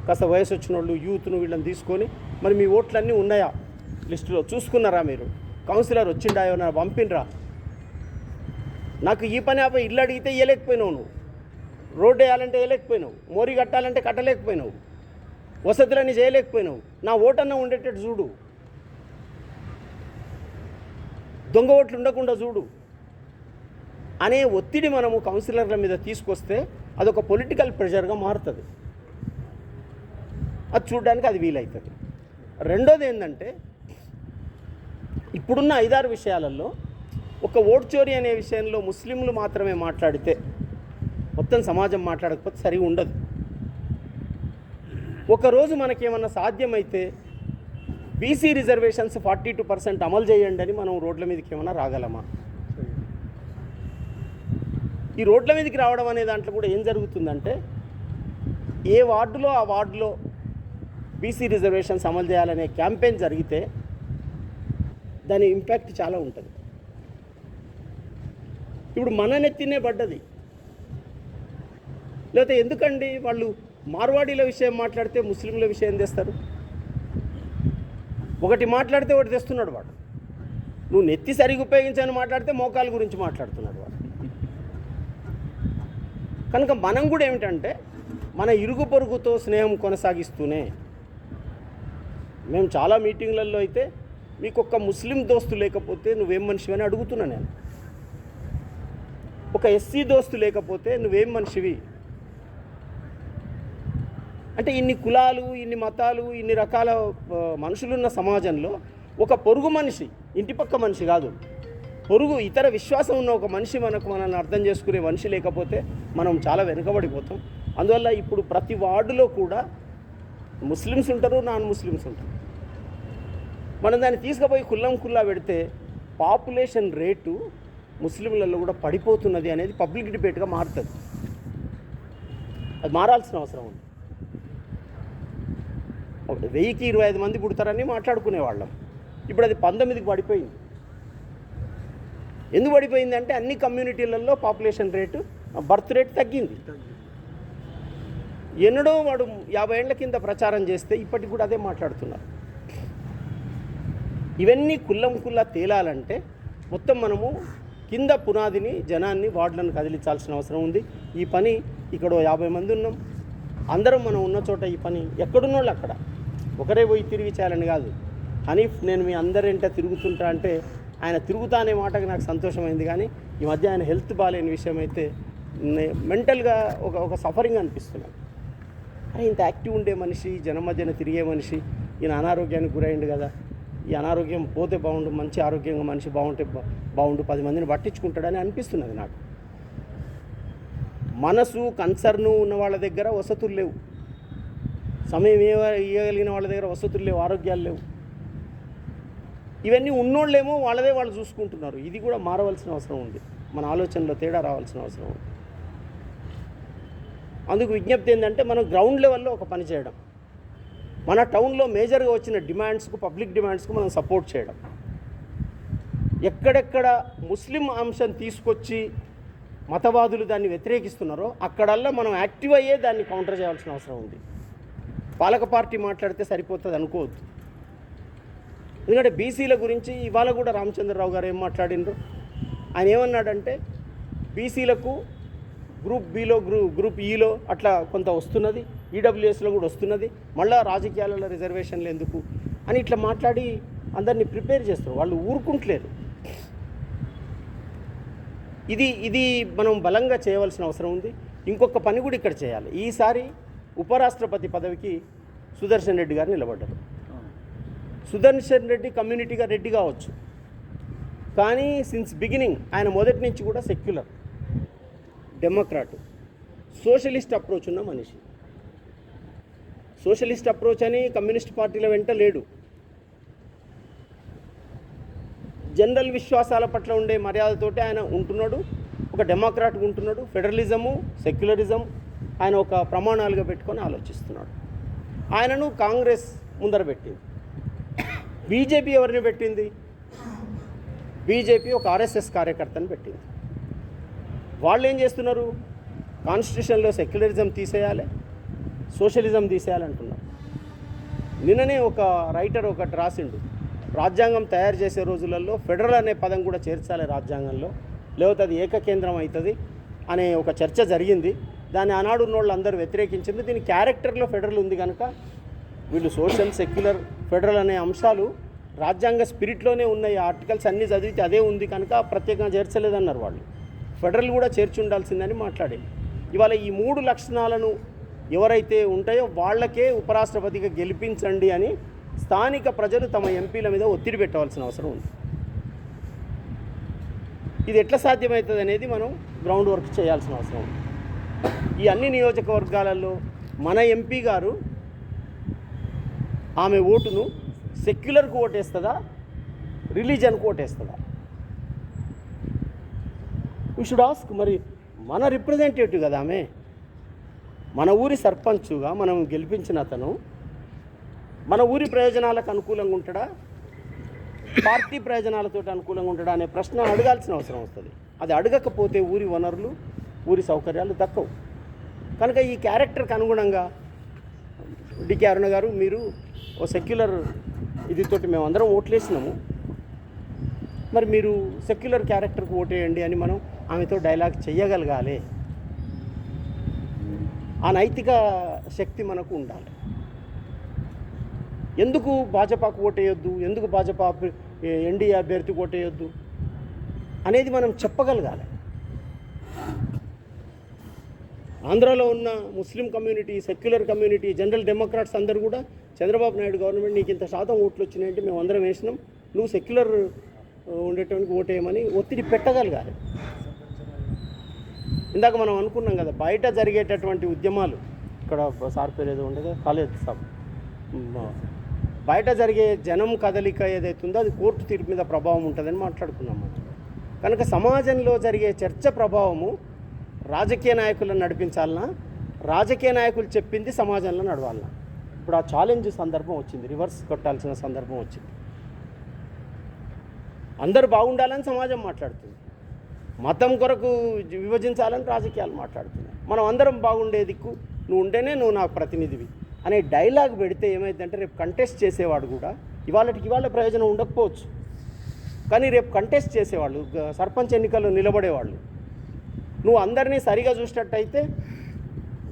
కాస్త వయసు వచ్చిన వాళ్ళు, యూత్ను, వీళ్ళని తీసుకొని, మరి మీ ఓట్లన్నీ ఉన్నాయా లిస్టులో, చూసుకున్నారా, మీరు కౌన్సిలర్ వచ్చిండాయో నా పంపినరా, నాకు ఈ పని ఆపై ఇల్లు అడిగితే ఇవ్వలేకపోయినావు, నువ్వు రోడ్డు వేయాలంటే వేయలేకపోయినావు, మోరీ కట్టాలంటే కట్టలేకపోయినావు, వసతులన్నీ చేయలేకపోయినావు, నా ఓటన్నా ఉండేటట్టు చూడు, దొంగ ఓట్లు ఉండకుండా చూడు అనే ఒత్తిడి మనము కౌన్సిలర్ల మీద తీసుకొస్తే అదొక పొలిటికల్ ప్రెషర్గా మారుతుంది. అది చూడడానికి అది వీలవుతుంది. రెండోది ఏంటంటే, ఇప్పుడున్న 5-6 విషయాలలో ఒక ఓటు చోరీ అనే విషయంలో ముస్లింలు మాత్రమే మాట్లాడితే, మొత్తం సమాజం మాట్లాడకపోతే సరిగా ఉండదు. ఒకరోజు మనకేమన్నా సాధ్యమైతే బీసీ రిజర్వేషన్స్ 42% అమలు చేయండి అని మనం రోడ్ల మీదకి ఏమన్నా రాగలమా? ఈ రోడ్ల మీదకి రావడం అనే దాంట్లో కూడా ఏం జరుగుతుందంటే, ఏ వార్డులో ఆ వార్డులో బీసీ రిజర్వేషన్స్ అమలు చేయాలనే క్యాంపెయిన్ జరిగితే దాని ఇంపాక్ట్ చాలా ఉంటుంది. ఇప్పుడు మన నెత్తినే పడ్డది. లేకపోతే ఎందుకండి వాళ్ళు మార్వాడీల విషయం మాట్లాడితే ముస్లింల విషయం తెస్తారు? ఒకటి మాట్లాడితే ఒకటి తెస్తున్నాడు వాడు. నువ్వు నెత్తి సరిగా ఉపయోగించని మాట్లాడితే మోకాల గురించి మాట్లాడుతున్నాడు వాడు. కనుక మనం కూడా ఏమిటంటే మన ఇరుగు పొరుగుతో స్నేహం కొనసాగిస్తూనే, మేము చాలా మీటింగ్లలో అయితే మీకు ఒక్క ముస్లిం దోస్తు లేకపోతే నువ్వేం మనిషివి అని అడుగుతున్నా నేను. ఒక ఎస్సీ దోస్తు లేకపోతే నువ్వేం మనిషివి అంటే, ఇన్ని కులాలు, ఇన్ని మతాలు, ఇన్ని రకాల మనుషులున్న సమాజంలో ఒక పొరుగు మనిషి, ఇంటి పక్క మనిషి కాదు, పొరుగు ఇతర విశ్వాసం ఉన్న ఒక మనిషి మనల్ని అర్థం చేసుకునే మనిషి లేకపోతే మనం చాలా వెనుకబడిపోతాం. అందువల్ల ఇప్పుడు ప్రతి వార్డులో కూడా ముస్లిమ్స్ ఉంటారు, నాన్ ముస్లిమ్స్ ఉంటారు. మనం దాన్ని తీసుకుపోయి కుల్లా పెడితే పాపులేషన్ రేటు ముస్లింలలో కూడా పడిపోతున్నది అనేది పబ్లిక్ డిబేట్గా మారుతుంది. అది మారాల్సిన అవసరం ఉంది. 1000కి 25 మంది పుడతారని మాట్లాడుకునేవాళ్ళం. ఇప్పుడు అది 19కి పడిపోయింది. ఎందుకు పడిపోయింది అంటే అన్ని కమ్యూనిటీలలో పాపులేషన్ రేటు, బర్త్ రేట్ తగ్గింది. ఎన్నడో వాడు 50 ఏళ్ల కింద ప్రచారం చేస్తే ఇప్పటికి కూడా అదే మాట్లాడుతున్నారు. ఇవన్నీ కుల్లా తేలాలంటే మొత్తం మనము కింద పునాదిని, జనాన్ని, వార్డులను కదిలించాల్సిన అవసరం ఉంది. ఈ పని ఇక్కడ 50 మంది ఉన్నాం, అందరం మనం ఉన్న చోట ఈ పని ఎక్కడున్నోళ్ళు అక్కడ ఒకరే పోయి తిరిగి చేయాలని కాదు. హనీఫ్ నేను మీ అందరింట తిరుగుతుంటా అంటే ఆయన తిరుగుతా అనే మాటకు నాకు సంతోషమైంది. కానీ ఈ మధ్య ఆయన హెల్త్ బాగాలేని విషయం అయితే మెంటల్గా ఒక సఫరింగ్ అనిపిస్తున్నాను. అరే ఇంత యాక్టివ్ ఉండే మనిషి, జనం మధ్యన తిరిగే మనిషి, ఈయన అనారోగ్యానికి గురైండు కదా, ఈ అనారోగ్యం పోతే బాగుండు, మంచి ఆరోగ్యంగా మనిషి బాగుంటే బాగుండు, 10 మందిని పట్టించుకుంటాడని అనిపిస్తున్నది నాకు. మనసు, కన్సర్ను ఉన్న వాళ్ళ దగ్గర వసతులు లేవు, సమయం ఇవ్వగలిగిన వాళ్ళ దగ్గర వసతులు లేవు, ఆరోగ్యాలు లేవు. ఇవన్నీ ఉన్నోళ్ళేమో వాళ్ళదే వాళ్ళు చూసుకుంటున్నారు. ఇది కూడా మారవలసిన అవసరం ఉంది. మన ఆలోచనలో తేడా రావాల్సిన అవసరం ఉంది. అందుకు విజ్ఞప్తి ఏంటంటే మనం గ్రౌండ్ లెవెల్లో ఒక పని చేయడం, మన టౌన్లో మేజర్గా వచ్చిన డిమాండ్స్కు, పబ్లిక్ డిమాండ్స్కు మనం సపోర్ట్ చేయడం. ఎక్కడెక్కడ ముస్లిం అంశం తీసుకొచ్చి మతవాదులు దాన్ని వ్యతిరేకిస్తున్నారో అక్కడల్లా మనం యాక్టివ్ అయ్యే దాన్ని కౌంటర్ చేయాల్సిన అవసరం ఉంది. పాలక పార్టీ మాట్లాడితే సరిపోతుంది అనుకోవద్దు. ఎందుకంటే బీసీల గురించి ఇవాళ కూడా రామచంద్రరావు గారు ఏం మాట్లాడినరు, ఆయన ఏమన్నాడంటే బీసీలకు గ్రూప్ బిలో గ్రూప్ ఈలో అట్లా కొంత వస్తున్నది, ఈడబ్ల్యూఎస్లో కూడా వస్తున్నది, మళ్ళీ రాజకీయాలలో రిజర్వేషన్లు ఎందుకు అని ఇట్లా మాట్లాడి అందరినీ ప్రిపేర్ చేస్తారు. వాళ్ళు ఊరుకుంటలేరు. ఇది మనం బలంగా చేయవలసిన అవసరం ఉంది. ఇంకొక పని కూడా ఇక్కడ చేయాలి. ఈసారి ఉపరాష్ట్రపతి పదవికి సుదర్శన్ రెడ్డి గారు నిలబడ్డారు. సుదర్శన్ రెడ్డి కమ్యూనిటీగా రెడ్డి కావచ్చు, కానీ సిన్స్ బిగినింగ్ ఆయన మొదటి నుంచి కూడా సెక్యులర్, డెమోక్రాటు, సోషలిస్ట్ అప్రోచ్ ఉన్న మనిషి. సోషలిస్ట్ అప్రోచ్ అని కమ్యూనిస్ట్ పార్టీల వెంట లేడు. జనరల్ విశ్వాసాల పట్ల ఉండే మర్యాదతోటి ఆయన ఉంటున్నాడు, ఒక డెమోక్రాట్గా ఉంటున్నాడు. ఫెడరలిజము, సెక్యులరిజం ఆయన ఒక ప్రమాణాలుగా పెట్టుకొని ఆలోచిస్తున్నాడు. ఆయనను కాంగ్రెస్ ముందర పెట్టింది. బీజేపీ ఎవరిని పెట్టింది? బీజేపీ ఒక ఆర్ఎస్ఎస్ కార్యకర్తను పెట్టింది. వాళ్ళు ఏం చేస్తున్నారు? కాన్స్టిట్యూషన్లో సెక్యులరిజం తీసేయాలి, సోషలిజం తీసేయాలంటున్నారు. నిన్ననే ఒక రైటర్ ఒకటి రాసిండు, రాజ్యాంగం తయారు చేసే రోజులలో ఫెడరల్ అనే పదం కూడా చేర్చాలి రాజ్యాంగంలో, లేకపోతే అది ఏకకేంద్రం అవుతుంది అనే ఒక చర్చ జరిగింది. దాన్ని ఆనాడు ఉన్నోళ్ళు అందరూ వ్యతిరేకించింది. దీని క్యారెక్టర్లో ఫెడరల్ ఉంది కనుక వీళ్ళు సోషల్, సెక్యులర్, ఫెడరల్ అనే అంశాలు రాజ్యాంగ స్పిరిట్లోనే ఉన్నాయి. ఆర్టికల్స్ అన్నీ చదివితే అదే ఉంది కనుక ప్రత్యేకంగా చేర్చలేదన్నారు వాళ్ళు. ఫెడరల్ కూడా చేర్చి ఉండాల్సిందని మాట్లాడింది. ఇవాళ ఈ 3 లక్షణాలను ఎవరైతే ఉంటాయో వాళ్ళకే ఉపరాష్ట్రపతిగా గెలిపించండి అని స్థానిక ప్రజలు తమ ఎంపీల మీద ఒత్తిడి పెట్టవలసిన అవసరం ఉంది. ఇది ఎట్లా సాధ్యమవుతుంది అనేది మనం గ్రౌండ్ వర్క్ చేయాల్సిన అవసరం ఉంది. ఈ అన్ని నియోజకవర్గాలలో మన ఎంపీ గారు ఆమె ఓటును సెక్యులర్కు ఓటేస్తుందా, రిలీజన్కు ఓటేస్తుందా? We should ask. మరి మన రిప్రజెంటేటివ్ కదా ఆమె, మన ఊరి సర్పంచ్గా మనం గెలిపించిన అతను మన ఊరి ప్రయోజనాలకు అనుకూలంగా ఉంటాడా, పార్టీ ప్రయోజనాలతో అనుకూలంగా ఉంటాడా అనే ప్రశ్న అడగాల్సిన అవసరం వస్తుంది. అది అడగకపోతే ఊరి వనరులు, ఊరి సౌకర్యాలు దక్కవు. కనుక ఈ క్యారెక్టర్కి అనుగుణంగా డికే అరుణ గారు, మీరు ఓ సెక్యులర్ ఇదితోటి మేమందరం ఓట్లేసినాము, మరి మీరు సెక్యులర్ క్యారెక్టర్కి ఓటేయండి అని మనం ఆమెతో డైలాగ్ చెయ్యగలగాలి. ఆ నైతిక శక్తి మనకు ఉండాలి. ఎందుకు భాజపాకు ఓటేయొద్దు, ఎందుకు భాజపా ఎన్డీఏ అభ్యర్థికి ఓటేయొద్దు అనేది మనం చెప్పగలగాలి. ఆంధ్రాలో ఉన్న Muslim community, secular community, general Democrats అందరూ కూడా చంద్రబాబు నాయుడు గవర్నమెంట్ నీకు ఇంత శాతం ఓట్లు వచ్చినాయంటే మేము అందరం వేసినాం, నువ్వు సెక్యులర్ ఉండేటానికి ఓటేయమని ఒత్తిడి పెట్టగలగాలి. ఇందాక మనం అనుకున్నాం కదా, బయట జరిగేటటువంటి ఉద్యమాలు, ఇక్కడ సార్ పేరు ఏదో ఉండేది కాలేజ్ సాబ్, బయట జరిగే జనం కదలిక ఏదైతుందో అది కోర్టు తీర్పు మీద ప్రభావం ఉంటుందని మాట్లాడుకున్నాం మనం. కనుక సమాజంలో జరిగే చర్చ ప్రభావము రాజకీయ నాయకులను నడిపించాలన్నా, రాజకీయ నాయకులు చెప్పింది సమాజంలో నడవాలన్నా? ఇప్పుడు ఆ ఛాలెంజ్ సందర్భం వచ్చింది, రివర్స్ కొట్టాల్సిన సందర్భం వచ్చింది. అందరూ బాగుండాలని సమాజం మాట్లాడుతుంది, మతం కొరకు విభజించాలని రాజకీయాలు మాట్లాడుతున్నాయి. మనం అందరం బాగుండే దిక్కు నువ్వు ఉంటేనే నువ్వు నాకు ప్రతినిధివి అనే డైలాగ్ పెడితే ఏమైందంటే రేపు కంటెస్ట్ చేసేవాడు కూడా ఇవాళకి ఇవాళ ప్రయోజనం ఉండకపోవచ్చు, కానీ రేపు కంటెస్ట్ చేసేవాళ్ళు, సర్పంచ్ ఎన్నికల్లో నిలబడేవాళ్ళు, నువ్వు అందరినీ సరిగా చూసినట్టయితే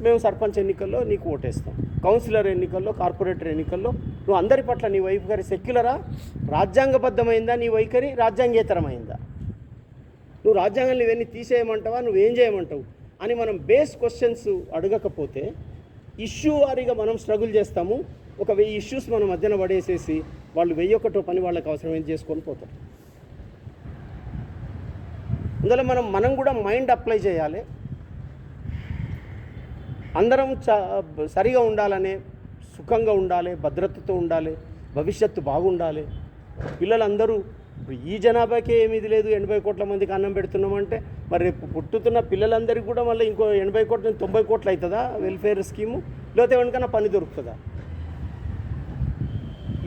మేము సర్పంచ్ ఎన్నికల్లో నీకు ఓటేస్తాం, కౌన్సిలర్ ఎన్నికల్లో, కార్పొరేటర్ ఎన్నికల్లో నువ్వు అందరి పట్ల నీ వైఖరి సెక్యులరా, రాజ్యాంగబద్ధమైందా, నీ వైఖరి రాజ్యాంగేతరమైందా, నువ్వు రాజ్యాంగంలో ఇవన్నీ తీసేయమంటావా, నువ్వేం చేయమంటావు అని మనం బేస్ క్వశ్చన్స్ అడగకపోతే ఇష్యూ వారీగా మనం స్ట్రగుల్ చేస్తాము. ఒక 1000 ఇష్యూస్ మన మధ్యన పడేసేసి వాళ్ళు 1001 పని వాళ్ళకి అవసరమైంది చేసుకొని పోతారు. అందులో మనం కూడా మైండ్ అప్లై చేయాలి. అందరం సరిగా ఉండాలనే, సుఖంగా ఉండాలి, భద్రతతో ఉండాలి, భవిష్యత్తు బాగుండాలి. పిల్లలందరూ ఇప్పుడు ఈ జనాభాకే ఏమీ లేదు, 80 కోట్ల మందికి అన్నం పెడుతున్నామంటే మరి రేపు పుట్టుతున్న పిల్లలందరికీ కూడా మళ్ళీ ఇంకో 80 కోట్ల 90 కోట్లు అవుతుందా వెల్ఫేర్ స్కీము, లేకపోతే ఎవరికైనా పని దొరుకుతుందా?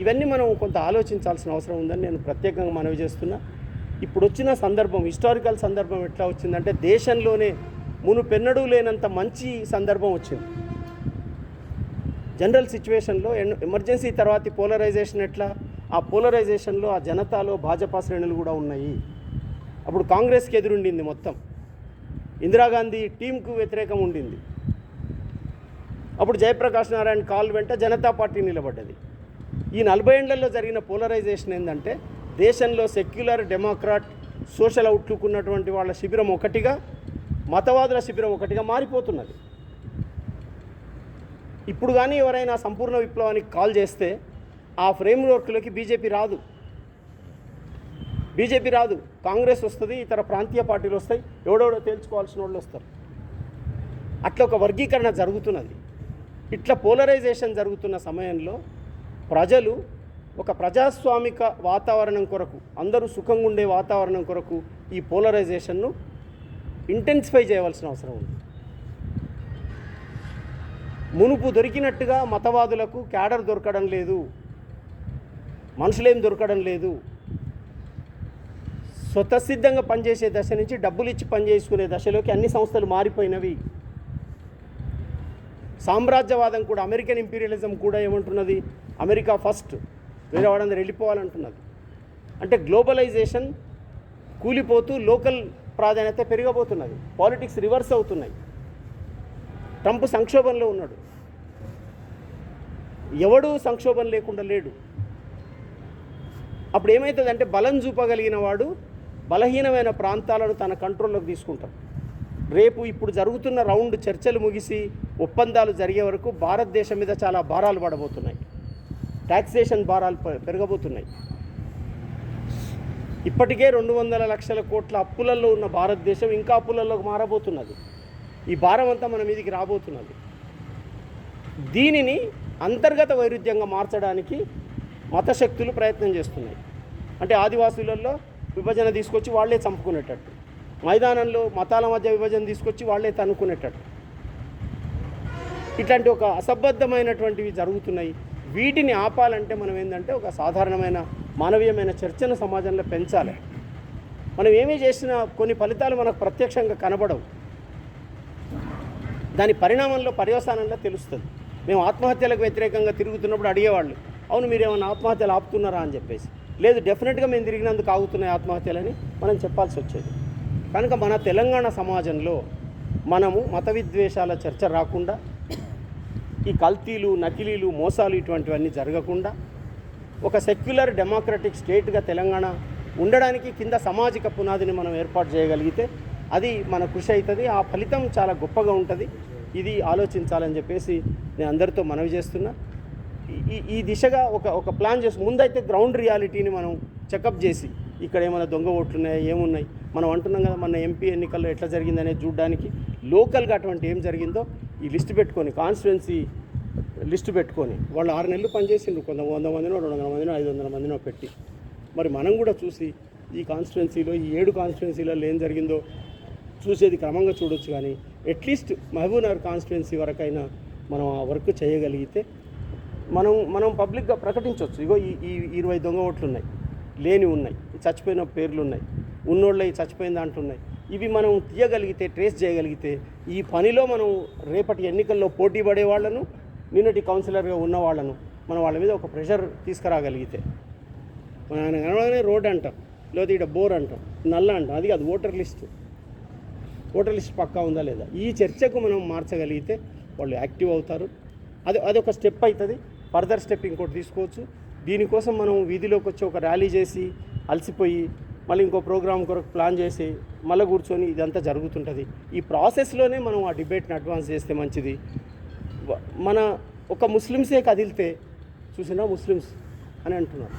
ఇవన్నీ మనం కొంత ఆలోచించాల్సిన అవసరం ఉందని నేను ప్రత్యేకంగా మనవి చేస్తున్నా. ఇప్పుడు వచ్చిన సందర్భం, హిస్టారికల్ సందర్భం ఎట్లా వచ్చిందంటే దేశంలోనే మునుపెన్నడూ లేనంత మంచి సందర్భం వచ్చింది. జనరల్ సిచ్యువేషన్లో ఎమర్జెన్సీ తర్వాత పోలరైజేషన్ ఎట్లా, ఆ పోలరైజేషన్లో ఆ జనతాలో భాజపా శ్రేణులు కూడా ఉన్నాయి. అప్పుడు కాంగ్రెస్కి ఎదురుండింది మొత్తం, ఇందిరాగాంధీ టీంకు వ్యతిరేకం ఉండింది. అప్పుడు జయప్రకాష్ నారాయణ కాల్ వెంట జనతా పార్టీ నిలబడ్డది. ఈ 40 ఏళ్లలో జరిగిన పోలరైజేషన్ ఏంటంటే దేశంలో సెక్యులర్, డెమోక్రాట్, సోషల్ అవుట్లుక్ ఉన్నటువంటి వాళ్ళ శిబిరం ఒకటిగా, మతవాదుల శిబిరం ఒకటిగా మారిపోతున్నది. ఇప్పుడు కానీ ఎవరైనా సంపూర్ణ విప్లవానికి కాల్ చేస్తే ఆ ఫ్రేమ్వర్క్లోకి బీజేపీ రాదు, కాంగ్రెస్ వస్తుంది, ఇతర ప్రాంతీయ పార్టీలు వస్తాయి, ఎవడెవడో తేల్చుకోవాల్సిన వాళ్ళు వస్తారు. అట్లా ఒక వర్గీకరణ జరుగుతున్నది. ఇట్లా పోలరైజేషన్ జరుగుతున్న సమయంలో ప్రజలు ఒక ప్రజాస్వామిక వాతావరణం కొరకు, అందరూ సుఖంగా ఉండే వాతావరణం కొరకు ఈ పోలరైజేషన్ను ఇంటెన్సిఫై చేయవలసిన అవసరం ఉంది. మునుపు దొరికినట్టుగా మతవాదులకు క్యాడర్ దొరకడం లేదు, మనుషులేం దొరకడం లేదు. స్వతసిద్ధంగా పనిచేసే దశ నుంచి డబ్బులు ఇచ్చి పనిచేసుకునే దశలోకి అన్ని సంస్థలు మారిపోయినవి. సామ్రాజ్యవాదం కూడా, అమెరికన్ ఇంపీరియలిజం కూడా ఏమంటున్నది, అమెరికా ఫస్ట్, వేరే వాడందరూ వెళ్ళిపోవాలంటున్నది. అంటే గ్లోబలైజేషన్ కూలిపోతూ లోకల్ ప్రాధాన్యత పెరగబోతున్నది. పాలిటిక్స్ రివర్స్ అవుతున్నాయి. ట్రంప్ సంక్షోభంలో ఉన్నాడు, ఎవడూ సంక్షోభం లేకుండా లేడు. అప్పుడు ఏమవుతుందంటే బలం చూపగలిగిన వాడు బలహీనమైన ప్రాంతాలను తన కంట్రోల్లోకి తీసుకుంటాడు. రేపు ఇప్పుడు జరుగుతున్న రౌండ్ చర్చలు ముగిసి ఒప్పందాలు జరిగే వరకు భారతదేశం మీద చాలా భారాలు పడబోతున్నాయి, ట్యాక్సేషన్ భారాలు పెరగబోతున్నాయి. ఇప్పటికే 200 లక్షల కోట్ల అప్పులలో ఉన్న భారతదేశం ఇంకా అప్పులలోకి మారబోతున్నది. ఈ భారం అంతా మన మీదికి రాబోతున్నది. దీనిని అంతర్గత వైరుధ్యంగా మార్చడానికి మతశక్తులు ప్రయత్నం చేస్తున్నాయి. అంటే ఆదివాసులలో విభజన తీసుకొచ్చి వాళ్ళే చంపుకునేటట్టు, మైదానంలో మతాల మధ్య విభజన తీసుకొచ్చి వాళ్ళే తన్నుకునేటట్టు, ఇట్లాంటి ఒక అసంబద్ధమైనటువంటివి జరుగుతున్నాయి. వీటిని ఆపాలంటే మనం ఏంటంటే ఒక సాధారణమైన మానవీయమైన చర్చను సమాజంలో పెంచాలి. మనం ఏమీ చేసినా కొన్ని ఫలితాలు మనకు ప్రత్యక్షంగా కనబడవు, దాని పరిణామంలో పర్యవసానంలో తెలుస్తుంది. మేము ఆత్మహత్యలకు వ్యతిరేకంగా తిరుగుతున్నప్పుడు అడిగేవాళ్ళు, అవును మీరేమన్నా ఆత్మహత్యలు ఆపుతున్నారా అని చెప్పేసి. లేదు, డెఫినెట్గా మేము తిరిగినందుకు ఆగుతున్నాయి ఆత్మహత్యలని మనం చెప్పాల్సి వచ్చేది. కనుక మన తెలంగాణ సమాజంలో మనము మత విద్వేషాల చర్చ రాకుండా, ఈ కల్తీలు నకిలీలు మోసాలు ఇటువంటివన్నీ జరగకుండా ఒక సెక్యులర్ డెమోక్రటిక్ స్టేట్గా తెలంగాణ ఉండడానికి కింద సామాజిక పునాదిని మనం ఏర్పాటు చేయగలిగితే అది మన కృషి అవుతుంది, ఆ ఫలితం చాలా గొప్పగా ఉంటుంది. ఇది ఆలోచించాలని చెప్పేసి నేను అందరితో మనవి చేస్తున్నా. ఈ దిశగా ఒక ప్లాన్ చేసి ముందైతే గ్రౌండ్ రియాలిటీని మనం చెకప్ చేసి ఇక్కడ ఏమైనా దొంగ ఓట్లు ఉన్నాయా ఏమున్నాయి, మనం అంటున్నాం కదా మన ఎంపీ ఎన్నికల్లో ఎట్లా జరిగిందనేది చూడడానికి లోకల్గా అటువంటి ఏం జరిగిందో ఈ లిస్ట్ పెట్టుకొని, కాన్స్టిట్యున్సీ లిస్టు పెట్టుకొని, వాళ్ళు 6 నెలలు పనిచేసిండ్రు, కొంత 100 మందినో 200 మందినో 500 మందినో పెట్టి, మరి మనం కూడా చూసి ఈ కాన్స్టిట్యున్సీలో ఈ 7 కాన్స్టిట్యున్సీలలో ఏం జరిగిందో చూసేది క్రమంగా చూడొచ్చు. కానీ అట్లీస్ట్ మహబూబ్నగర్ కాన్స్టిట్యున్సీ వరకైనా మనం ఆ వర్క్ చేయగలిగితే మనం పబ్లిక్గా ప్రకటించవచ్చు, ఇగో ఈ 20 దొంగ ఓట్లు ఉన్నాయి, లేని ఉన్నాయి, చచ్చిపోయిన పేర్లు ఉన్నాయి, ఉన్నోళ్ళవి చచ్చిపోయిన దాంట్లో ఉన్నాయి. ఇవి మనం తీయగలిగితే, ట్రేస్ చేయగలిగితే ఈ పనిలో మనం రేపటి ఎన్నికల్లో పోటీ పడే వాళ్ళను, నిన్నటి కౌన్సిలర్గా ఉన్న వాళ్ళను మనం వాళ్ళ మీద ఒక ప్రెషర్ తీసుకురాగలిగితే, మన ఆయన కనబడగానే రోడ్ అంటాం, లేకపోతే ఇక్కడ బోర్ అంటాం, నల్ల అంటాం, అది కాదు ఓటర్ లిస్ట్ పక్కా ఉందా లేదా, ఈ చర్చకు మనం మార్చగలిగితే వాళ్ళు యాక్టివ్ అవుతారు. అదొక స్టెప్ అవుతుంది. ఫర్దర్ స్టెప్ ఇంకోటి తీసుకోవచ్చు. దీనికోసం మనం వీధిలోకి వచ్చి ఒక ర్యాలీ చేసి అలసిపోయి మళ్ళీ ఇంకో ప్రోగ్రామ్ కొరకు ప్లాన్ చేసి మళ్ళీ కూర్చొని ఇదంతా జరుగుతుంటుంది. ఈ ప్రాసెస్లోనే మనం ఆ డిబేట్ని అడ్వాన్స్ చేస్తే మంచిది. మన ఒక ముస్లిమ్సే కదిలితే చూసినా ముస్లిమ్స్ అని అంటున్నారు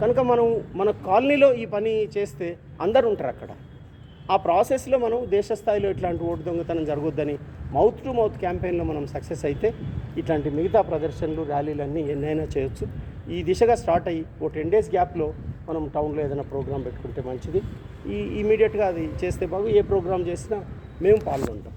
కనుక మనం మన కాలనీలో ఈ పని చేస్తే అందరు ఉంటారు అక్కడ. ఆ ప్రాసెస్లో మనం దేశ స్థాయిలో ఇట్లాంటి ఓటు దొంగతనం జరగొద్దని మౌత్ టు మౌత్ క్యాంపెయిన్లో మనం సక్సెస్ అయితే ఇట్లాంటి మిగతా ప్రదర్శనలు ర్యాలీలన్నీ ఎన్నైనా చేయొచ్చు. ఈ దిశగా స్టార్ట్ అయ్యి ఓ 10 days గ్యాప్లో మనం టౌన్లో ఏదైనా ప్రోగ్రాం పెట్టుకుంటే మంచిది. ఇమీడియట్గా అది చేస్తే బాగు. ఏ ప్రోగ్రాం చేసినా మేము పాల్గొంటాం.